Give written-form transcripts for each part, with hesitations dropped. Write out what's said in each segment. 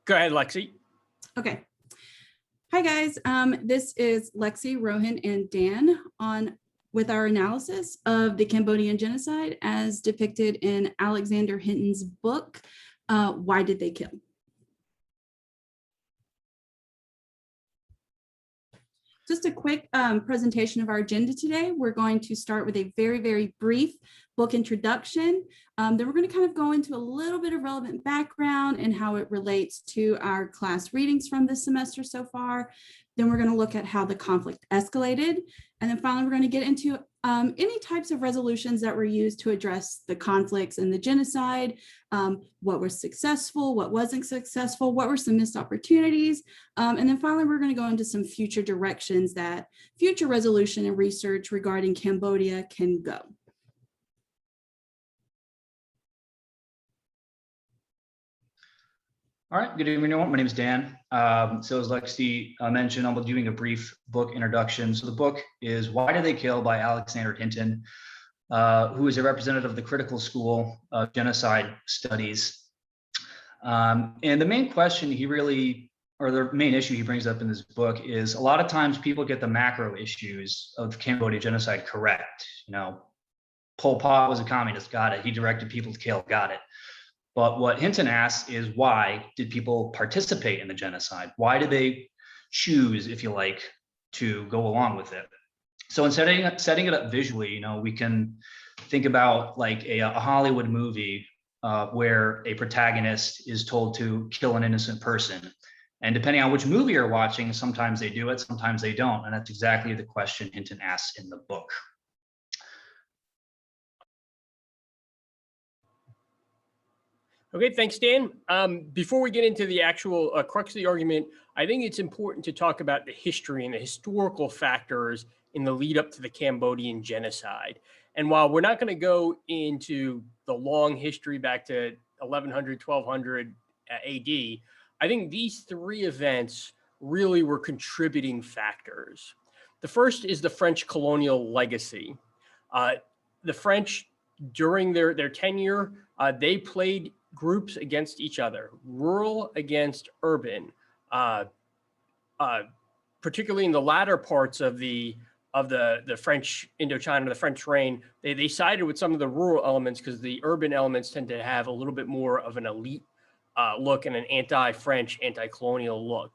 Go ahead, Lexi. Okay. Hi, guys. This is Lexi, Rohan, and Dan with our analysis of the Cambodian genocide as depicted in Alexander Hinton's book, Why Did They Kill? Just a quick presentation of our agenda today. We're going to start with a very, very brief book introduction. Then we're going to kind of go into a little bit of relevant background and how it relates to our class readings from this semester so far. Then we're going to look at how the conflict escalated. And then finally, we're going to get into any types of resolutions that were used to address the conflicts and the genocide, what was successful, what wasn't successful, what were some missed opportunities. And then finally, we're going to go into some future directions that future resolution and research regarding Cambodia can go. All right, good evening, everyone. My name is Dan. So as Lexi mentioned, I'll be doing a brief book introduction. So the book is Why Did They Kill by Alexander Hinton, who is a representative of the critical school of genocide studies. And the main question the main issue he brings up in this book is a lot of times people get the macro issues of Cambodia genocide correct. You know, Pol Pot was a communist, got it. He directed people to kill, got it. But what Hinton asks is, why did people participate in the genocide? Why did they choose, if you like, to go along with it? So in setting it up visually, you know, we can think about like a Hollywood movie where a protagonist is told to kill an innocent person. And depending on which movie you're watching, sometimes they do it, sometimes they don't. And that's exactly the question Hinton asks in the book. Okay, thanks, Dan. Before we get into the actual crux of the argument, I think it's important to talk about the history and the historical factors in the lead up to the Cambodian genocide. And while we're not going to go into the long history back to 1100, 1200 AD, I think these three events really were contributing factors. The first is the French colonial legacy. The French, during their tenure, they played groups against each other, rural against urban, particularly in the latter parts of the French Indochina, the French reign. They sided with some of the rural elements because the urban elements tend to have a little bit more of an elite look and an anti-French, anti-colonial look.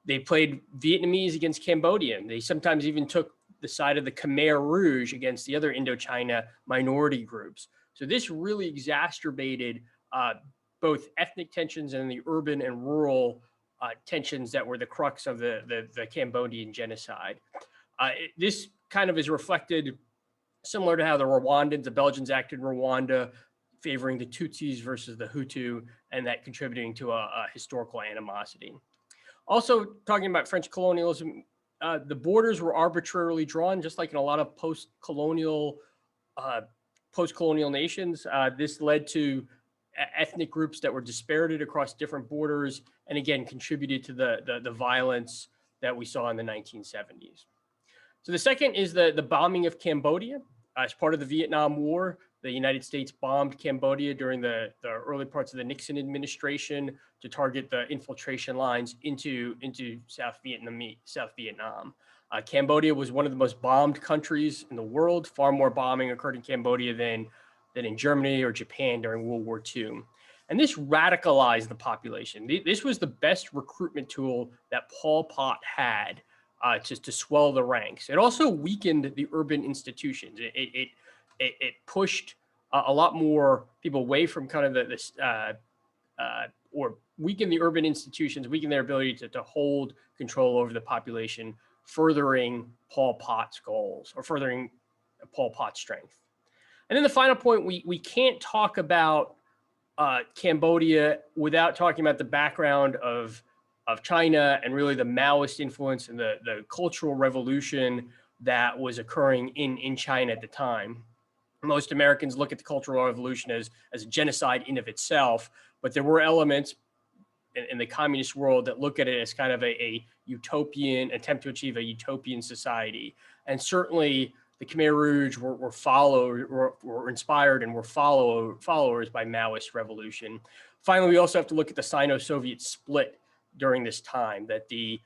They played Vietnamese against Cambodian. They sometimes even took the side of the Khmer Rouge against the other Indochina minority groups. So this really exacerbated both ethnic tensions and the urban and rural tensions that were the crux of the Cambodian genocide. This kind of is reflected similar to how the Belgians acted in Rwanda, favoring the Tutsis versus the Hutu, and that contributing to a historical animosity. Also, talking about French colonialism, the borders were arbitrarily drawn, just like in a lot of post-colonial nations. This led to ethnic groups that were dispirited across different borders, and again, contributed to the violence that we saw in the 1970s. So the second is the bombing of Cambodia. As part of the Vietnam War, the United States bombed Cambodia during the early parts of the Nixon administration to target the infiltration lines into South Vietnam. Cambodia was one of the most bombed countries in the world. Far more bombing occurred in Cambodia than in Germany or Japan during World War II. And this radicalized the population. This was the best recruitment tool that Pol Pot had to swell the ranks. It also weakened the urban institutions. It pushed a lot more people away from kind of or weakened the urban institutions, weakened their ability to hold control over the population, furthering Pol Pot's goals or furthering Pol Pot's strength. And then the final point, we can't talk about Cambodia without talking about the background of China and really the Maoist influence and the cultural revolution that was occurring in China at the time. Most Americans look at the Cultural Revolution as a genocide in of itself, but there were elements in the communist world that look at it as kind of a utopian attempt to achieve a utopian society. And certainly the Khmer Rouge were inspired and were followers by Maoist revolution. Finally, we also have to look at the Sino-Soviet split during this time, that the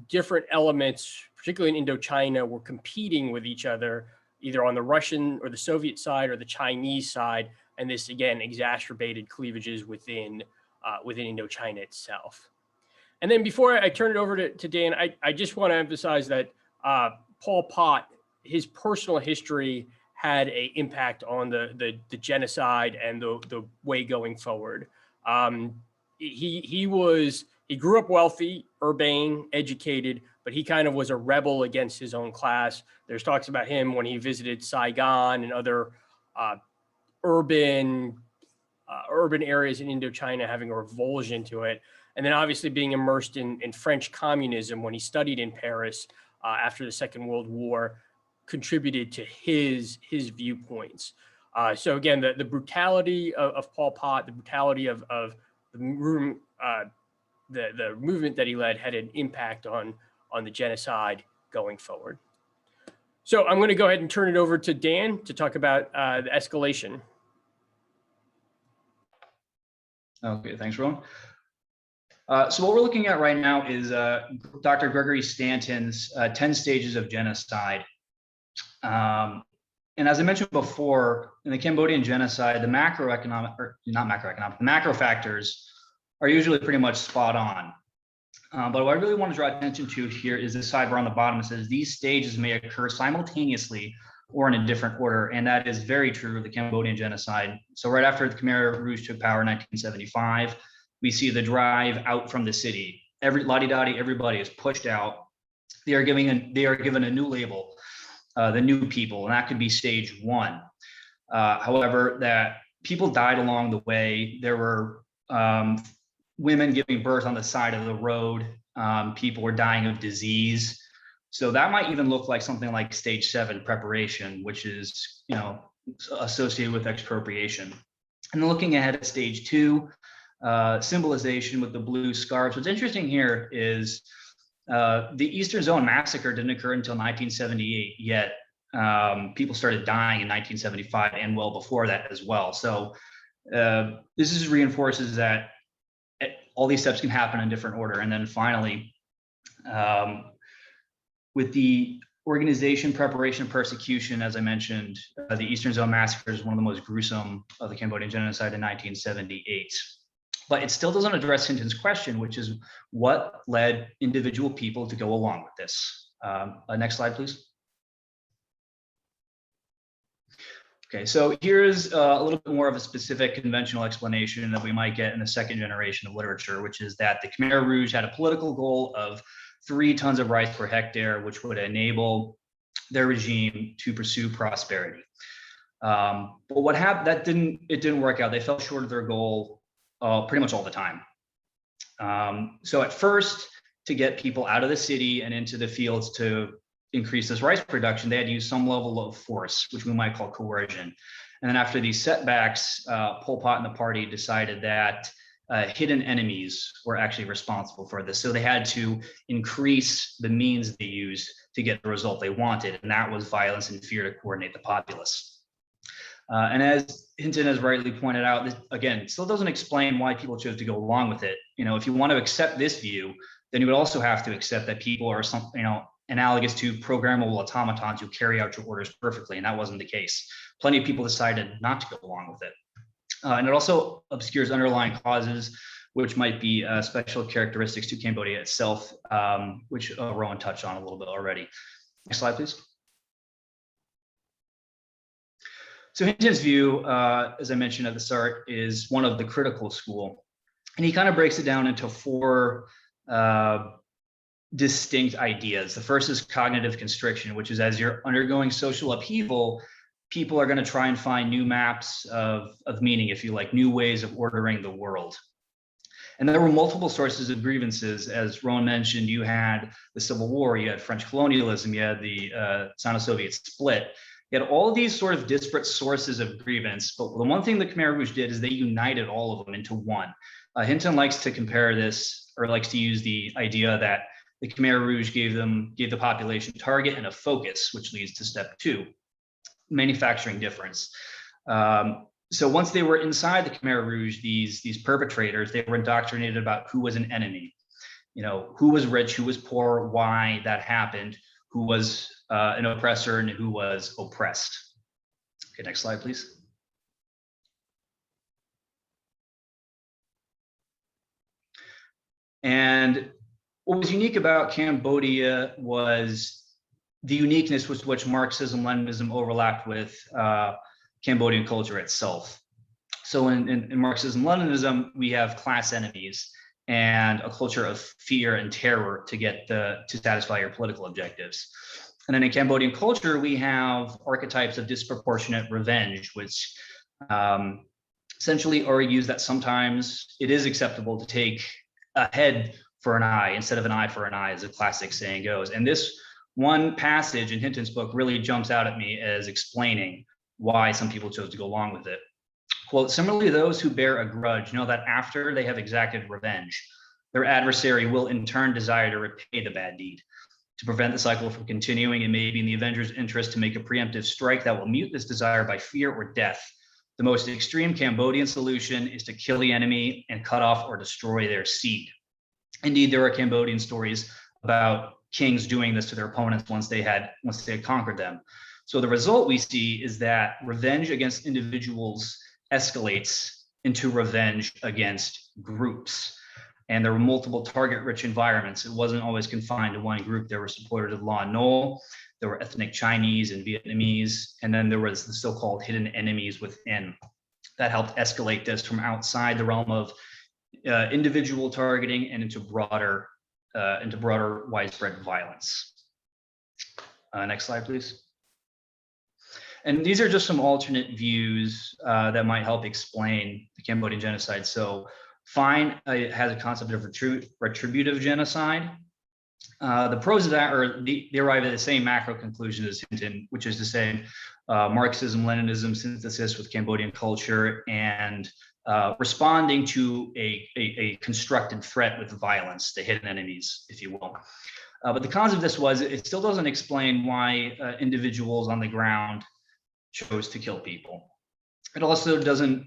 different elements, particularly in Indochina, were competing with each other, either on the Russian or the Soviet side or the Chinese side. And this, again, exacerbated cleavages within Indochina itself. And then before I turn it over to Dan, I just want to emphasize that Pol Pot, his personal history had an impact on the genocide and the way going forward. He grew up wealthy, urbane, educated, but he kind of was a rebel against his own class. There's talks about him when he visited Saigon and other urban areas in Indochina, having a revulsion to it. And then obviously being immersed in French communism when he studied in Paris after the Second World War contributed to his viewpoints. So again, the brutality of Pol Pot, the brutality of the movement that he led had an impact on the genocide going forward. So I'm going to go ahead and turn it over to Dan to talk about the escalation. Okay, thanks, Ron. So what we're looking at right now is Dr. Gregory Stanton's 10 stages of genocide. And as I mentioned before, in the Cambodian genocide, the macro factors are usually pretty much spot on. But what I really want to draw attention to here is this sidebar on the bottom. It says these stages may occur simultaneously or in a different order. And that is very true of the Cambodian genocide. So right after the Khmer Rouge took power in 1975, we see the drive out from the city. Everybody is pushed out. They are given a new label, the new people, and that could be stage 1. However, that people died along the way. There were women giving birth on the side of the road. People were dying of disease. So that might even look like something like stage 7 preparation, which is, associated with expropriation. And then looking ahead at stage 2, symbolization with the blue scarves. What's interesting here is the Eastern Zone massacre didn't occur until 1978, yet people started dying in 1975 and well before that as well. So this just reinforces that all these steps can happen in different order. And then finally, with the organization, preparation, persecution, as I mentioned, the Eastern Zone massacre is one of the most gruesome of the Cambodian genocide in 1978. But it still doesn't address Hinton's question, which is what led individual people to go along with this. Next slide, please. Okay, so here's a little bit more of a specific conventional explanation that we might get in the second generation of literature, which is that the Khmer Rouge had a political goal of 3 tons of rice per hectare, which would enable their regime to pursue prosperity. But what happened, it didn't work out. They fell short of their goal pretty much all the time. So at first, to get people out of the city and into the fields to increase this rice production, they had to use some level of force, which we might call coercion. And then after these setbacks, Pol Pot and the party decided that hidden enemies were actually responsible for this. So they had to increase the means they used to get the result they wanted, and that was violence and fear to coordinate the populace. And as Hinton has rightly pointed out, this, again, still doesn't explain why people chose to go along with it. If you want to accept this view, then you would also have to accept that people are analogous to programmable automatons who carry out your orders perfectly, and that wasn't the case. Plenty of people decided not to go along with it. And it also obscures underlying causes, which might be special characteristics to Cambodia itself, which Rowan touched on a little bit already. Next slide, please. So Hinton's view, as I mentioned at the start, is one of the critical school. And he kind of breaks it down into 4 distinct ideas. The first is cognitive constriction, which is as you're undergoing social upheaval, people are going to try and find new maps of meaning, if you like, new ways of ordering the world. And there were multiple sources of grievances. As Rowan mentioned, you had the Civil War, you had French colonialism, you had the Sino-Soviet split. You had all of these sort of disparate sources of grievance, but the one thing the Khmer Rouge did is they united all of them into one. Hinton likes to compare this, or likes to use the idea that the Khmer Rouge gave the population target and a focus, which leads to step 2. Manufacturing difference. So once they were inside the Khmer Rouge, these perpetrators, they were indoctrinated about who was an enemy, who was rich, who was poor, why that happened, who was an oppressor and who was oppressed. Okay, next slide, please. And what was unique about Cambodia was the uniqueness with which Marxism, Leninism overlapped with Cambodian culture itself. So in Marxism, Leninism, we have class enemies and a culture of fear and terror to satisfy your political objectives. And then in Cambodian culture, we have archetypes of disproportionate revenge, which essentially argues that sometimes it is acceptable to take a head for an eye instead of an eye for an eye, as the classic saying goes. And this one passage in Hinton's book really jumps out at me as explaining why some people chose to go along with it. Quote, similarly, those who bear a grudge know that after they have exacted revenge, their adversary will in turn desire to repay the bad deed. To prevent the cycle from continuing, it may be in the avenger's interest to make a preemptive strike that will mute this desire by fear or death. The most extreme Cambodian solution is to kill the enemy and cut off or destroy their seed. Indeed, there are Cambodian stories about kings doing this to their opponents once they had conquered them. So the result we see is that revenge against individuals escalates into revenge against groups. And there were multiple target-rich environments. It wasn't always confined to one group. There were supporters of law and Nol, there were ethnic Chinese and Vietnamese, and then there was the so-called hidden enemies within that helped escalate this from outside the realm of individual targeting and into broader widespread violence. Next slide, please. And these are just some alternate views that might help explain the Cambodian genocide. So Fine has a concept of retributive genocide. The pros of that are they arrive at the same macro conclusion as Hinton, which is to say Marxism, Leninism synthesis with Cambodian culture and responding to a constructed threat with violence, the hidden enemies, if you will. But the cons of this was it still doesn't explain why individuals on the ground chose to kill people. It also doesn't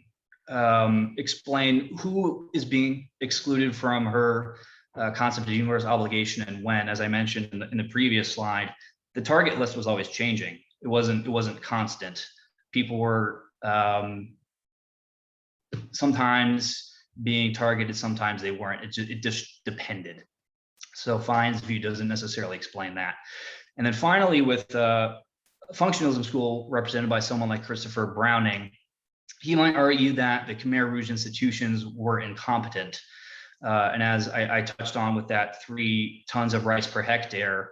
explain who is being excluded from her concept of universal obligation and when. As I mentioned in the previous slide, the target list was always changing. It wasn't constant. People were sometimes being targeted, sometimes they weren't. It just depended. So Fine's view doesn't necessarily explain that. And then finally, with functionalism school represented by someone like Christopher Browning, he might argue that the Khmer Rouge institutions were incompetent. And as I touched on with that 3 tons of rice per hectare,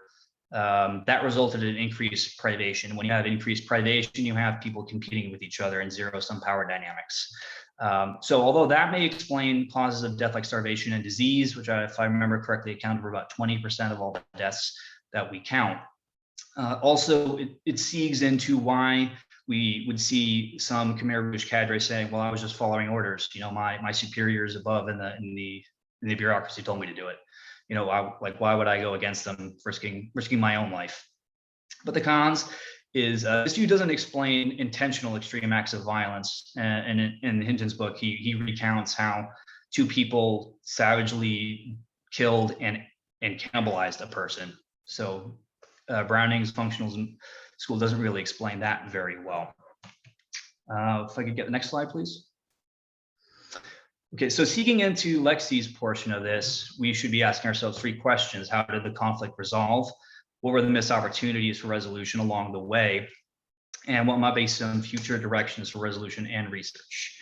that resulted in increased privation. When you have increased privation, you have people competing with each other in zero-sum power dynamics. So although that may explain causes of death like starvation and disease, which if I remember correctly, accounted for about 20% of all the deaths that we count, also it segues into why we would see some Khmer Rouge cadres saying, well, I was just following orders. My superiors above in the bureaucracy told me to do it. Why would I go against them, risking my own life? But the cons is this view doesn't explain intentional extreme acts of violence. And in Hinton's book, he recounts how 2 people savagely killed and cannibalized a person. So Browning's functionalism school doesn't really explain that very well. If I could get the next slide, please. Okay, so seeking into Lexi's portion of this, we should be asking ourselves 3 questions. How did the conflict resolve? What were the missed opportunities for resolution along the way? And what might be some future directions for resolution and research?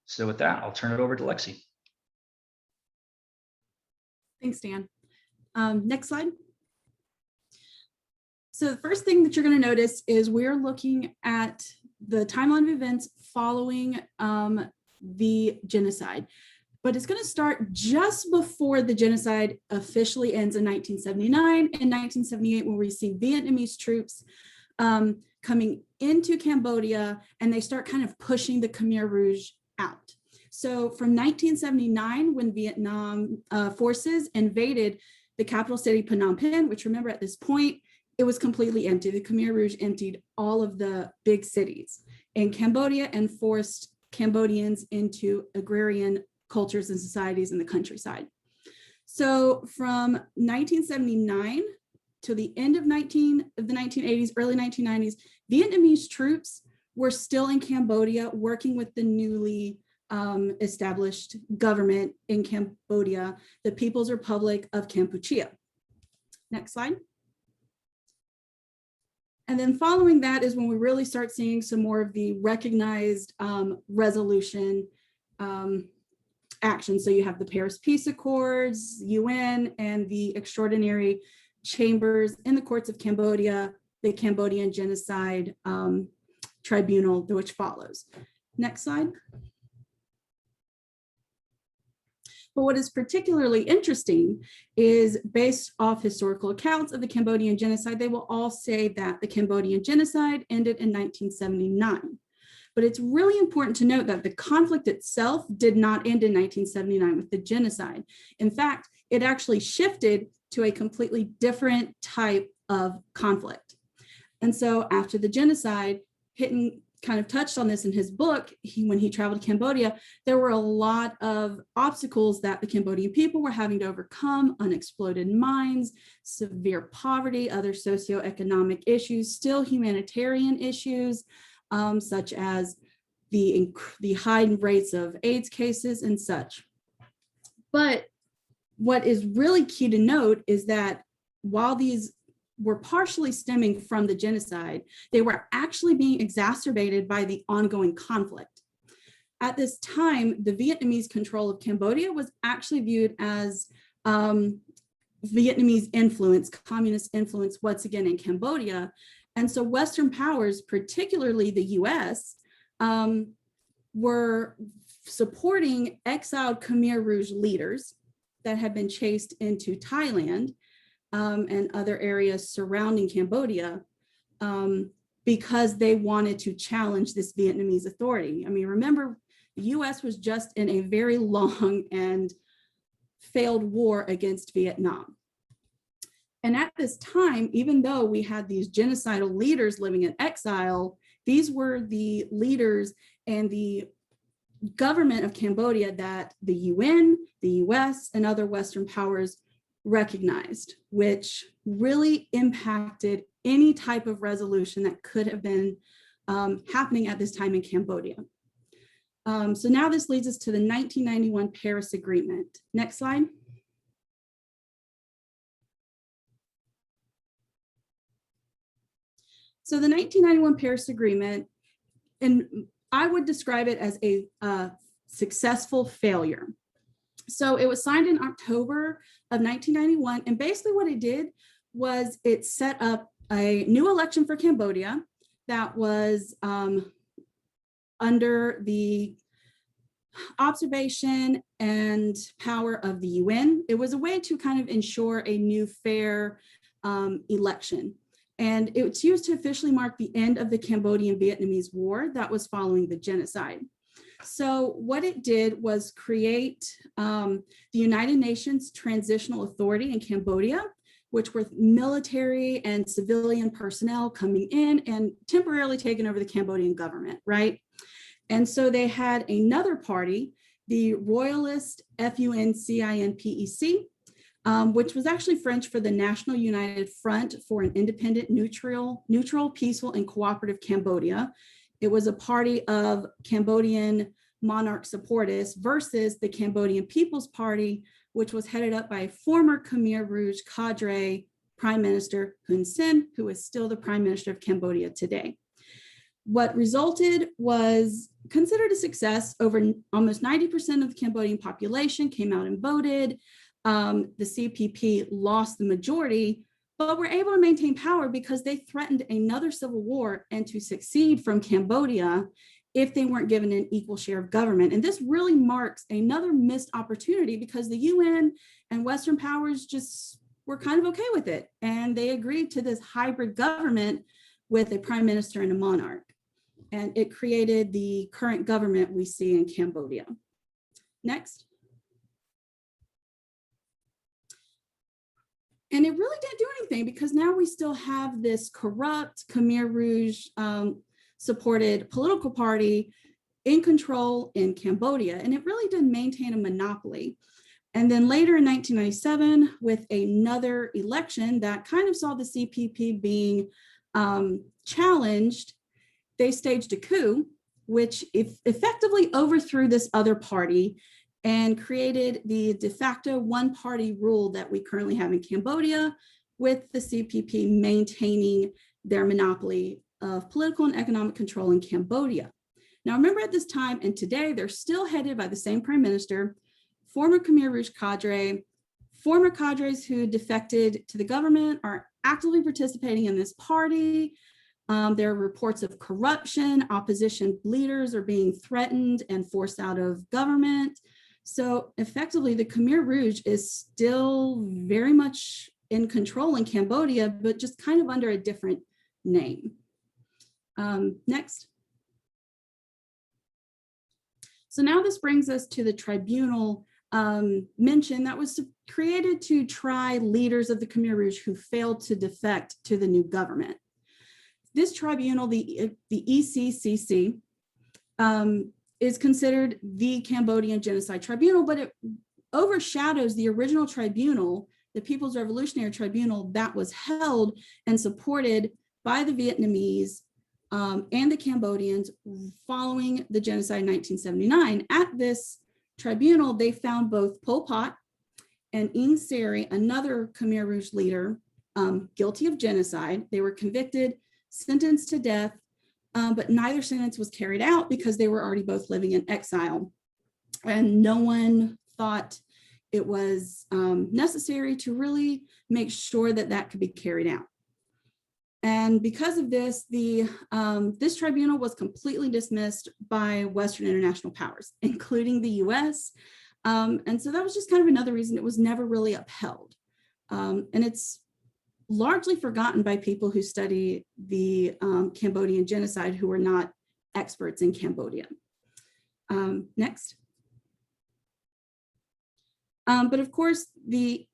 So with that, I'll turn it over to Lexi. Thanks, Dan. Next slide. So the first thing that you're going to notice is we're looking at the timeline of events following the genocide, but it's going to start just before the genocide officially ends in 1979. In 1978, when we see Vietnamese troops coming into Cambodia, and they start kind of pushing the Khmer Rouge out. So from 1979, when Vietnam forces invaded the capital city, Phnom Penh, which remember at this point, it was completely empty. The Khmer Rouge emptied all of the big cities in Cambodia and forced Cambodians into agrarian cultures and societies in the countryside. So from 1979 to the end of the 1980s, early 1990s, Vietnamese troops were still in Cambodia working with the newly established government in Cambodia, the People's Republic of Kampuchea. Next slide. And then following that is when we really start seeing some more of the recognized resolution action. So you have the Paris Peace Accords, UN, and the extraordinary chambers in the courts of Cambodia, the Cambodian Genocide Tribunal, which follows. Next slide. But what is particularly interesting is based off historical accounts of the Cambodian genocide, they will all say that the Cambodian genocide ended in 1979. But it's really important to note that the conflict itself did not end in 1979 with the genocide. In fact, it actually shifted to a completely different type of conflict. And so after the genocide, Hinton kind of touched on this in his book, when he traveled to Cambodia, there were a lot of obstacles that the Cambodian people were having to overcome: unexploded mines, severe poverty, other socioeconomic issues, still humanitarian issues, such as the high rates of AIDS cases and such. But what is really key to note is that while these were partially stemming from the genocide, they were actually being exacerbated by the ongoing conflict. At this time, the Vietnamese control of Cambodia was actually viewed as Vietnamese influence, communist influence, once again in Cambodia. And so Western powers, particularly the US, were supporting exiled Khmer Rouge leaders that had been chased into Thailand and other areas surrounding Cambodia because they wanted to challenge this Vietnamese authority. I mean, remember, the US was just in a very long and failed war against Vietnam. And at this time, even though we had these genocidal leaders living in exile, these were the leaders and the government of Cambodia that the UN, the US, and other Western powers recognized, which really impacted any type of resolution that could have been happening at this time in Cambodia. So now this leads us to the 1991 Paris Agreement. Next slide. So the 1991 Paris Agreement, and I would describe it as a successful failure. So it was signed in October of 1991, and basically what it did was it set up a new election for Cambodia that was under the observation and power of the UN. It was a way to kind of ensure a new fair election. And it's used to officially mark the end of the Cambodian-Vietnamese War that was following the genocide. So what it did was create the United Nations Transitional Authority in Cambodia, which were military and civilian personnel coming in and temporarily taking over the Cambodian government, right? And so they had another party, the Royalist FUNCINPEC, which was actually French for the National United Front for an Independent, Neutral, Peaceful, and Cooperative Cambodia. It was a party of Cambodian monarch supporters versus the Cambodian People's Party, which was headed up by former Khmer Rouge cadre Prime Minister Hun Sen, who is still the Prime Minister of Cambodia today. What resulted was considered a success. Over almost 90% of the Cambodian population came out and voted. The CPP lost the majority, but were able to maintain power because they threatened another civil war and to succeed from Cambodia if they weren't given an equal share of government. And this really marks another missed opportunity because the UN and Western powers just were kind of okay with it. And they agreed to this hybrid government with a prime minister and a monarch. And it created the current government we see in Cambodia. Next. And it really didn't do anything because now we still have this corrupt Khmer Rouge supported political party in control in Cambodia, and it really did maintain a monopoly. And then later in 1997, with another election that kind of saw the CPP being challenged, they staged a coup, which effectively overthrew this other party and created the de facto one-party rule that we currently have in Cambodia, with the CPP maintaining their monopoly of political and economic control in Cambodia. Now, remember, at this time and today, they're still headed by the same prime minister, former Khmer Rouge cadre. Former cadres who defected to the government are actively participating in this party. There are reports of corruption. Opposition leaders are being threatened and forced out of government. So effectively, the Khmer Rouge is still very much in control in Cambodia, but just kind of under a different name. Next. So now this brings us to the tribunal mentioned that was created to try leaders of the Khmer Rouge who failed to defect to the new government. This tribunal, the ECCC, is considered the Cambodian Genocide Tribunal, but it overshadows the original tribunal, the People's Revolutionary Tribunal, that was held and supported by the Vietnamese and the Cambodians following the genocide in 1979. At this tribunal, they found both Pol Pot and Ieng Sary, another Khmer Rouge leader, guilty of genocide. They were convicted, sentenced to death, but neither sentence was carried out because they were already both living in exile. And no one thought it was necessary to really make sure that that could be carried out. And because of this, this tribunal was completely dismissed by Western international powers, including the US. And so that was just kind of another reason it was never really upheld. And it's largely forgotten by people who study the Cambodian genocide who are not experts in Cambodia. Next. But of course, the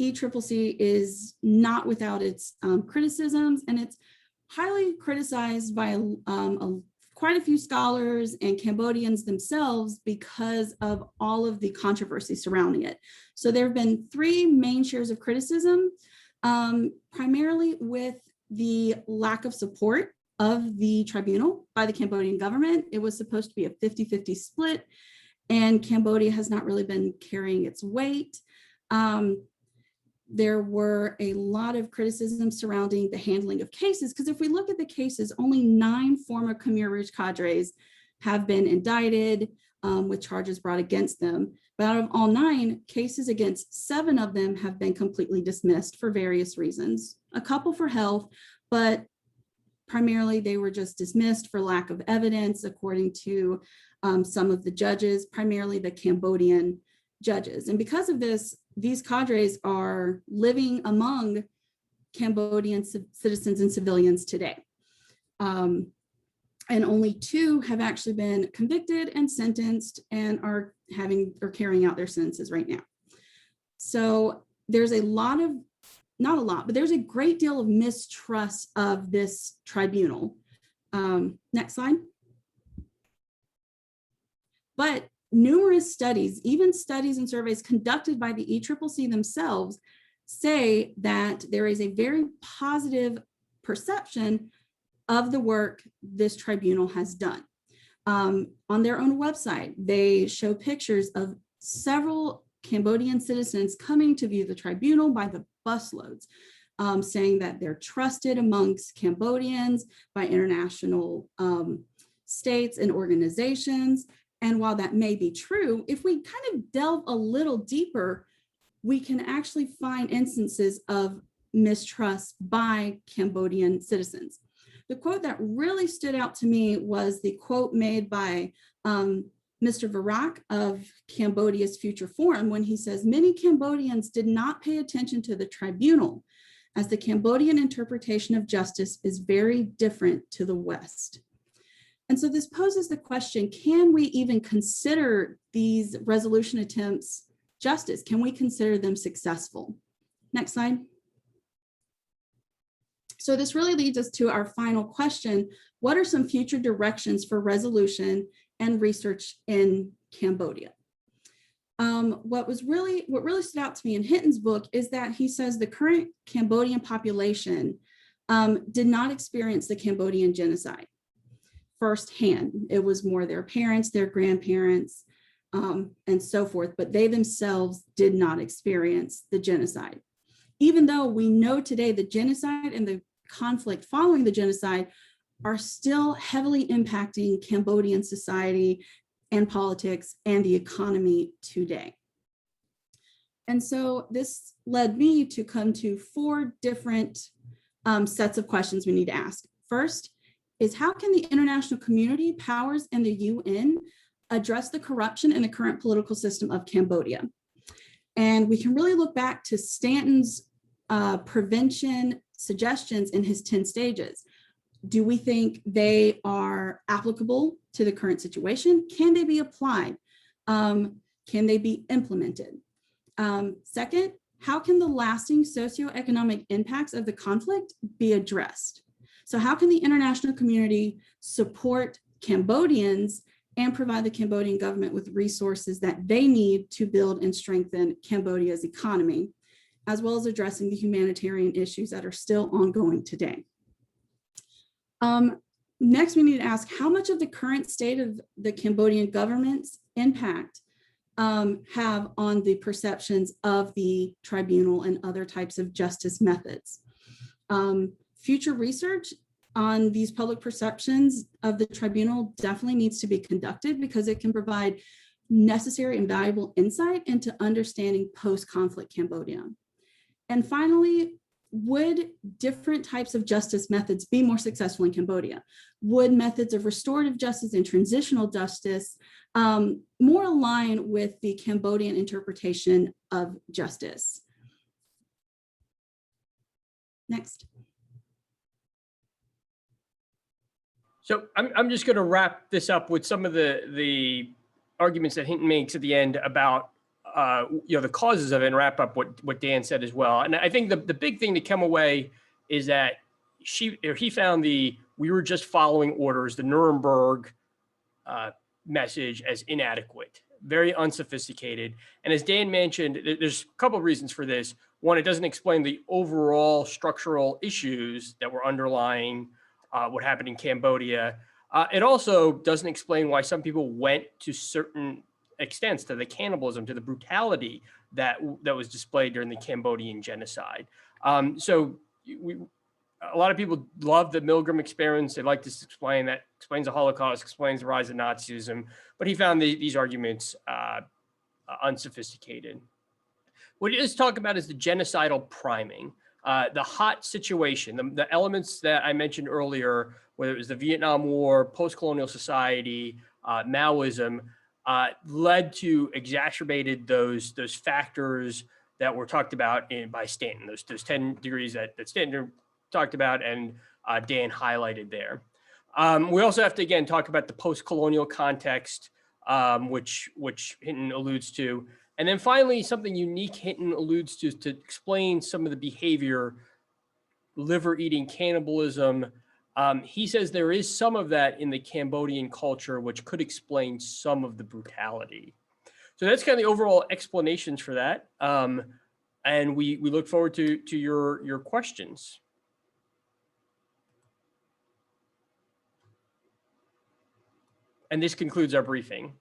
ECCC is not without its criticisms, and it's highly criticized by quite a few scholars and Cambodians themselves because of all of the controversy surrounding it. So there have been three main shares of criticism, primarily with the lack of support of the tribunal by the Cambodian government. It was supposed to be a 50-50 split, and Cambodia has not really been carrying its weight. There were a lot of criticism surrounding the handling of cases, because if we look at the cases, only 9 former Khmer Rouge cadres have been indicted with charges brought against them. But out of all 9 cases, against 7 of them have been completely dismissed for various reasons. A couple for health, but primarily they were just dismissed for lack of evidence, according to some of the judges, primarily the Cambodian judges. And because of this, these cadres are living among Cambodian citizens and civilians today. And only 2 have actually been convicted and sentenced and are carrying out their sentences right now. So there's a lot of, not a lot, but there's a great deal of mistrust of this tribunal. Next slide. But numerous studies, even studies and surveys conducted by the ECCC themselves, say that there is a very positive perception of the work this tribunal has done. On their own website, they show pictures of several Cambodian citizens coming to view the tribunal by the busloads, saying that they're trusted amongst Cambodians by international states and organizations. And while that may be true, if we kind of delve a little deeper, we can actually find instances of mistrust by Cambodian citizens. The quote that really stood out to me was the quote made by Mr. Virac of Cambodia's Future Forum, when he says, "Many Cambodians did not pay attention to the tribunal, as the Cambodian interpretation of justice is very different to the West." And so this poses the question, can we even consider these resolution attempts justice? Can we consider them successful? Next slide. So this really leads us to our final question. What are some future directions for resolution and research in Cambodia. What really stood out to me in Hinton's book is that he says the current Cambodian population did not experience the Cambodian genocide firsthand. It was more their parents, their grandparents, and so forth, but they themselves did not experience the genocide. Even though we know today the genocide and the conflict following the genocide are still heavily impacting Cambodian society and politics and the economy today. And so this led me to come to 4 different sets of questions we need to ask. First is, how can the international community, powers, and the UN address the corruption in the current political system of Cambodia? And we can really look back to Stanton's prevention suggestions in his 10 stages. Do we think they are applicable to the current situation? Can they be applied? Can they be implemented? Second, how can the lasting socioeconomic impacts of the conflict be addressed? So how can the international community support Cambodians and provide the Cambodian government with resources that they need to build and strengthen Cambodia's economy, as well as addressing the humanitarian issues that are still ongoing today? Next, we need to ask, how much of the current state of the Cambodian government's impact have on the perceptions of the tribunal and other types of justice methods? Future research on these public perceptions of the tribunal definitely needs to be conducted, because it can provide necessary and valuable insight into understanding post-conflict Cambodia. And finally, would different types of justice methods be more successful in Cambodia? Would methods of restorative justice and transitional justice more align with the Cambodian interpretation of justice? Next. So I'm just going to wrap this up with some of the arguments that Hinton makes at the end about the causes of it, and wrap up what Dan said as well. And I think the big thing to come away is that he found we were just following orders, the Nuremberg message, as inadequate, very unsophisticated. And as Dan mentioned, there's a couple of reasons for this. One, it doesn't explain the overall structural issues that were underlying what happened in Cambodia. It also doesn't explain why some people went to certain extents, to the cannibalism, to the brutality that was displayed during the Cambodian genocide. So a lot of people love the Milgram experience. They like to explain that, explains the Holocaust, explains the rise of Nazism, but he found these arguments unsophisticated. What he does talk about is the genocidal priming, the hot situation, the elements that I mentioned earlier, whether it was the Vietnam War, post-colonial society, Maoism, led to exacerbated those factors that were talked about by Stanton, those 10 degrees that Stanton talked about and Dan highlighted there. We also have to, again, talk about the post-colonial context, which Hinton alludes to. And then finally, something unique Hinton alludes to explain some of the behavior, liver-eating cannibalism. He says there is some of that in the Cambodian culture, which could explain some of the brutality. So that's kind of the overall explanations for that. And we look forward to your questions. And this concludes our briefing.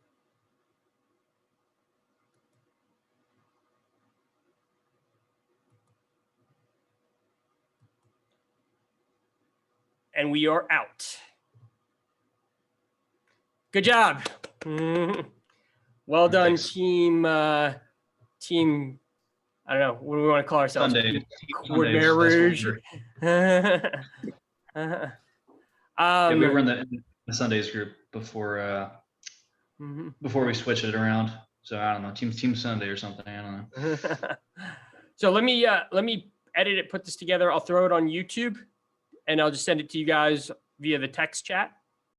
And we are out. Good job. Well done, Thanks. team. I don't know, what do we want to call ourselves? Sundays, Rouge. yeah, we were in the Sundays group before before we switched it around. So I don't know, Team Sunday or something. I don't know. So let me edit it, put this together. I'll throw it on YouTube, and I'll just send it to you guys via the text chat.